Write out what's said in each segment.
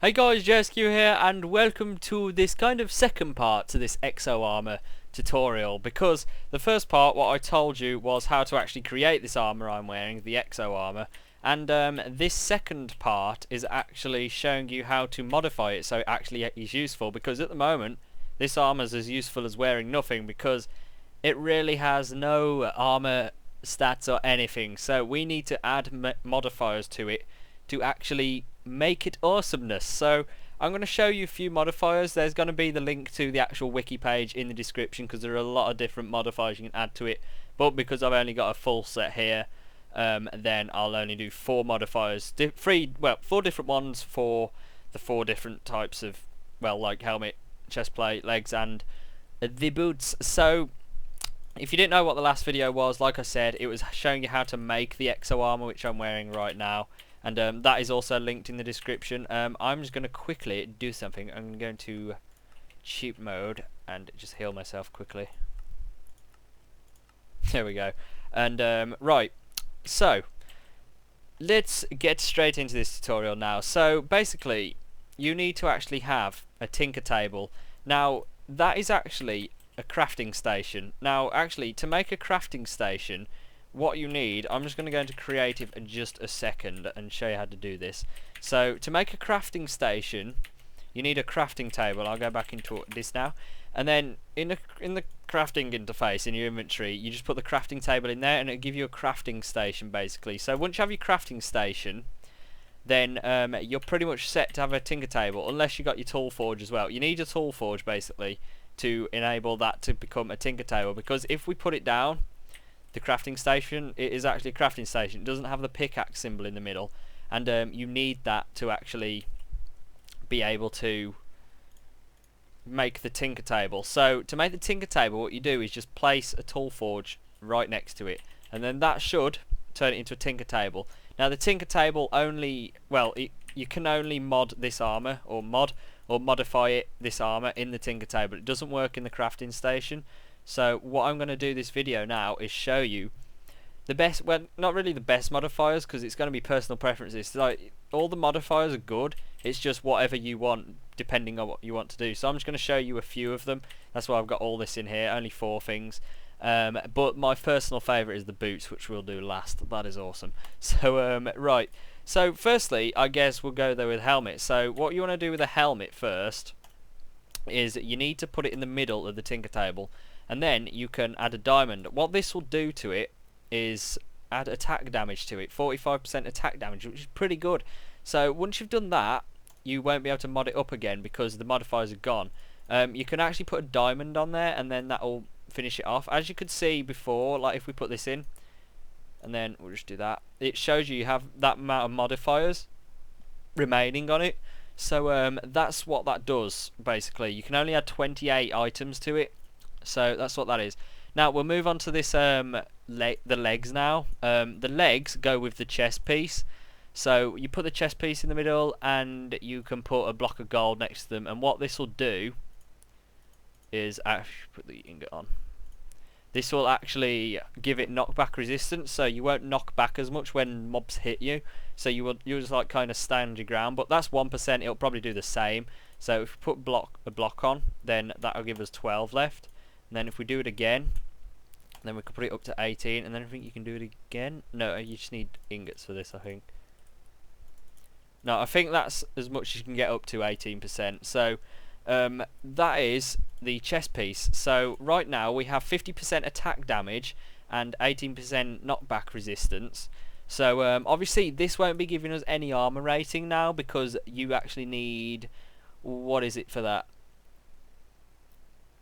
Hey guys, JSQ here, and welcome to this kind of second part to this Exo armor tutorial, because the first part, what I told you, was how to actually create this armor I'm wearing, the Exo armor, and this second part is actually showing you how to modify it so it actually is useful, because at the moment this armor is as useful as wearing nothing, because it really has no armor stats or anything, so we need to add modifiers to it to actually make it awesomeness. So I'm going to show you a few modifiers. There's going to be the link to the actual wiki page in the description, because there are a lot of different modifiers you can add to it, but because I've only got a full set here, then I'll only do 4 modifiers, 4 different ones for the 4 different types of, well, like helmet, chest plate, legs, and the boots. So if you didn't know what the last video was, like I said, it was showing you how to make the Exo armor, which I'm wearing right now, and that is also linked in the description. I'm just going to quickly do something. I'm going to cheap mode and just heal myself quickly. There we go. And right, so let's get straight into this tutorial now. So basically, you need to actually have a tinker table. Now that is actually a crafting station. Now actually, to make a crafting station, what you need, I'm just going to go into creative in just a second and show you how to do this. So to make a crafting station, you need a crafting table. I'll go back into this now, and then in the crafting interface in your inventory, you just put the crafting table in there and it'll give you a crafting station basically. So once you have your crafting station, then you're pretty much set to have a tinker table, unless you got your tool forge as well. You need a tool forge basically to enable that to become a tinker table, because if we put it down, the crafting station, it is actually a crafting station. It doesn't have the pickaxe symbol in the middle, and you need that to actually be able to make the tinker table. So to make the tinker table, what you do is just place a tool forge right next to it, and then that should turn it into a tinker table. Now the tinker table only, well, you can only mod this armor, or modify this armor in the tinker table. It doesn't work in the crafting station. So what I'm going to do this video now is show you the best, well, not really the best modifiers, because it's going to be personal preferences. Like, all the modifiers are good, it's just whatever you want depending on what you want to do. So I'm just going to show you a few of them. That's why I've got all this in here, only 4 things. But my personal favourite is the boots, which we'll do last. That is awesome. So right, so firstly, I guess we'll go there with helmet. So what you want to do with a helmet first is you need to put it in the middle of the tinker table, and then you can add a diamond. What this will do to it is add attack damage to it, 45% attack damage, which is pretty good. So once you've done that, you won't be able to mod it up again because the modifiers are gone. You can actually put a diamond on there, and then that will finish it off. As you could see before, like if we put this in, and then we'll just do that, it shows you have that amount of modifiers remaining on it. So that's what that does basically. You can only add 28 items to it. So that's what that is. Now we'll move on to this the legs now. The legs go with the chest piece. So you put the chest piece in the middle, and you can put a block of gold next to them. And what this will do is actually put the ingot on. This will actually give it knockback resistance, so you won't knock back as much when mobs hit you. So you'll just like kind of stand your ground. But that's 1%. It'll probably do the same. So if we put a block on, then that'll give us 12 left. And then if we do it again, then we can put it up to 18, and then I think you can do it again. No, you just need ingots for this, I think. No, I think that's as much as you can get, up to 18%. So that is the chest piece. So right now we have 50% attack damage and 18% knockback resistance. So obviously this won't be giving us any armor rating now, because you actually need, what is it for that?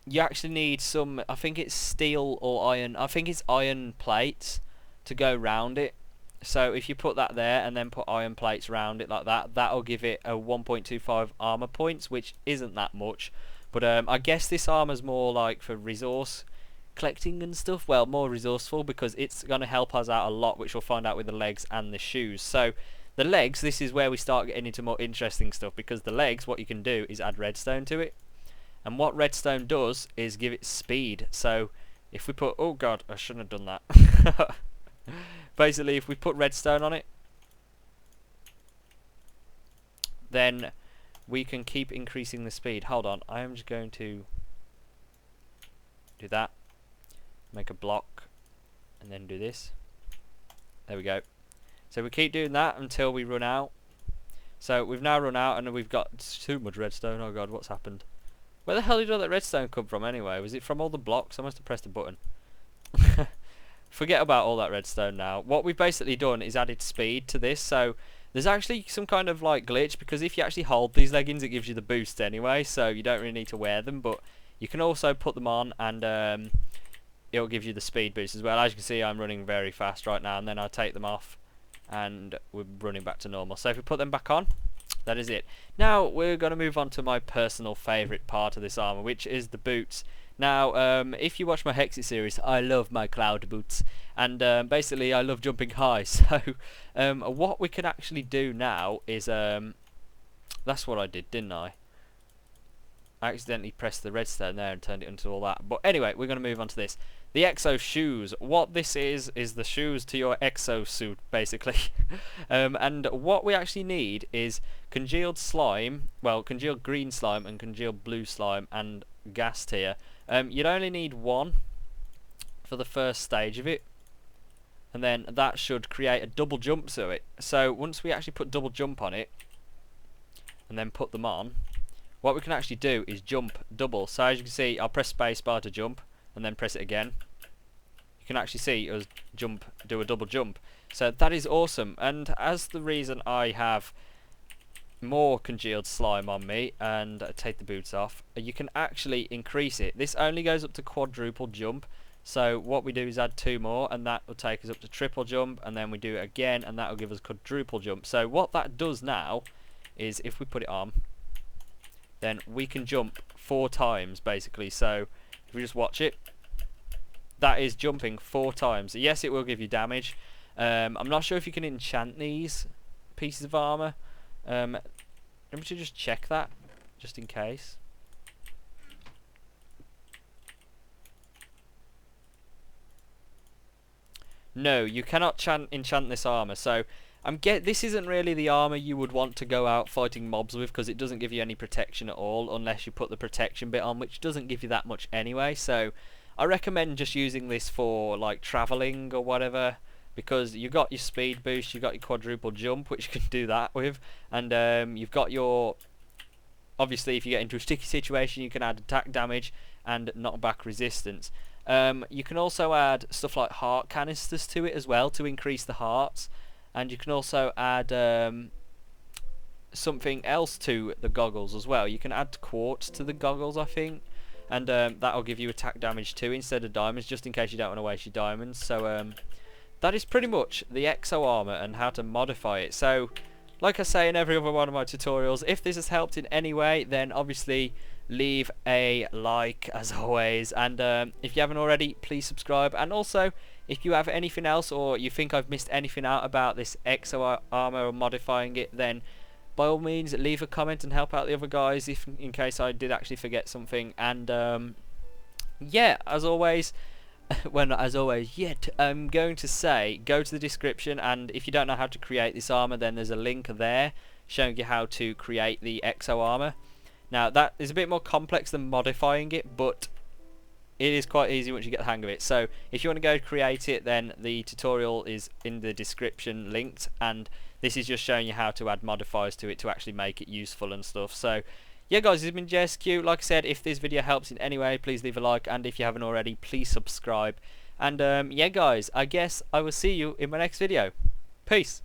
You actually need some, I think it's steel or iron, I think it's iron plates to go round it. So if you put that there and then put iron plates round it like that, that'll give it a 1.25 armor points, which isn't that much. But I guess this armor's more like for resource collecting and stuff. Well, more resourceful, because it's going to help us out a lot, which we'll find out with the legs and the shoes. So the legs, this is where we start getting into more interesting stuff, because the legs, what you can do is add redstone to it. And what redstone does is give it speed. So if we put, oh god, I shouldn't have done that. Basically, if we put redstone on it, then we can keep increasing the speed. Hold on, I am just going to do that, make a block, and then do this. There we go. So we keep doing that until we run out. So we've now run out, and we've got too much redstone. Oh god, what's happened? Where the hell did all that redstone come from anyway? Was it from all the blocks? I must have pressed a button. Forget about all that redstone now. What we've basically done is added speed to this. So there's actually some kind of like glitch, because if you actually hold these leggings, it gives you the boost anyway. So you don't really need to wear them, but you can also put them on, and it'll give you the speed boost as well. As you can see, I'm running very fast right now, and then I'll take them off, and we're running back to normal. So if we put them back on, that is it. Now we're going to move on to my personal favourite part of this armour, which is the boots. Now, if you watch my Hexit series, I love my cloud boots, and basically I love jumping high. So what we can actually do now is, that's what I did, didn't I? I accidentally pressed the redstone there and turned it into all that. But anyway, we're going to move on to this. The Exo Shoes. What this is the shoes to your exo suit, basically. And what we actually need is congealed slime, well, congealed green slime and congealed blue slime and gas tier. You'd only need one for the first stage of it, and then that should create a double jump to it. So once we actually put double jump on it, and then put them on, what we can actually do is jump double. So as you can see, I'll press spacebar to jump, and then press it again. You can actually see us jump, do a double jump. So that is awesome. And as the reason I have more congealed slime on me, and take the boots off, you can actually increase it. This only goes up to quadruple jump. So what we do is add 2 more, and that will take us up to triple jump, and then we do it again, and that will give us quadruple jump. So what that does now is, if we put it on, then we can jump 4 times basically. So if we just watch it, that is jumping 4 times. Yes, it will give you damage. I'm not sure if you can enchant these pieces of armor. Let me just check that, just in case. No, you cannot enchant this armor. So this isn't really the armor you would want to go out fighting mobs with, because it doesn't give you any protection at all, unless you put the protection bit on, which doesn't give you that much anyway. So I recommend just using this for like traveling or whatever, because you got your speed boost, you got your quadruple jump, which you can do that with, and you've got your, obviously if you get into a sticky situation, you can add attack damage and knockback resistance. You can also add stuff like heart canisters to it as well to increase the hearts. And you can also add something else to the goggles as well. You can add quartz to the goggles, I think, and that'll give you attack damage too instead of diamonds, just in case you don't want to waste your diamonds. So that is pretty much the Exo armor and how to modify it. So like I say in every other one of my tutorials, if this has helped in any way, then obviously leave a like as always, and if you haven't already, please subscribe. And also, if you have anything else, or you think I've missed anything out about this Exo armor or modifying it, then by all means leave a comment and help out the other guys, if in case I did actually forget something. And yeah, as always, well, not as always yet, I'm going to say go to the description, and if you don't know how to create this armor, then there's a link there showing you how to create the Exo armor. Now that is a bit more complex than modifying it, but it is quite easy once you get the hang of it. So if you want to go create it, then the tutorial is in the description linked, and this is just showing you how to add modifiers to it to actually make it useful and stuff. So yeah guys, this has been JSQ. Like I said, if this video helps in any way, please leave a like, and if you haven't already, please subscribe. And yeah guys, I guess I will see you in my next video. Peace.